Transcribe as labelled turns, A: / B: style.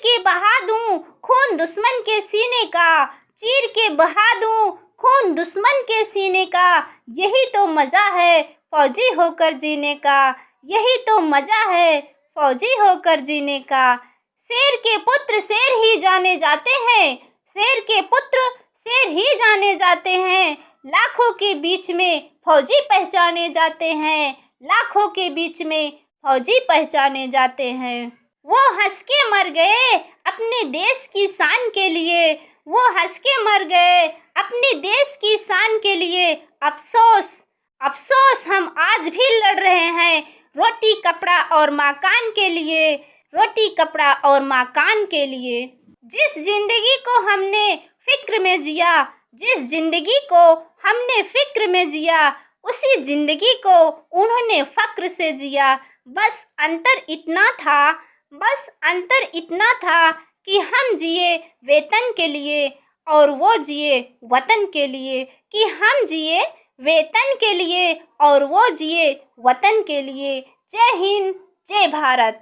A: के बहा दूं खून दुश्मन के सीने का, चीर के बहा दूं खून दुश्मन के सीने का। यही तो मजा है फौजी होकर जीने का, यही तो मजा है फौजी होकर जीने का। शेर के पुत्र शेर ही जाने जाते हैं, शेर के पुत्र शेर ही जाने जाते हैं। लाखों के बीच में फौजी पहचाने जाते हैं, लाखों के बीच में फौजी पहचाने जाते हैं। वो हंस के मर गए अपने देश की शान के लिए, वो हंस के मर गए अपने देश की शान के लिए। अफसोस अफसोस हम आज भी लड़ रहे हैं रोटी कपड़ा और मकान के लिए, रोटी कपड़ा और मकान के लिए। जिस जिंदगी को हमने फिक्र में जिया, जिस जिंदगी को हमने फिक्र में जिया, उसी जिंदगी को उन्होंने फक्र से जिया। बस अंतर इतना था, बस अंतर इतना था कि हम जिए वेतन के लिए और वो जिए वतन के लिए, कि हम जिए वेतन के लिए और वो जिए वतन के लिए। जय हिंद, जय भारत।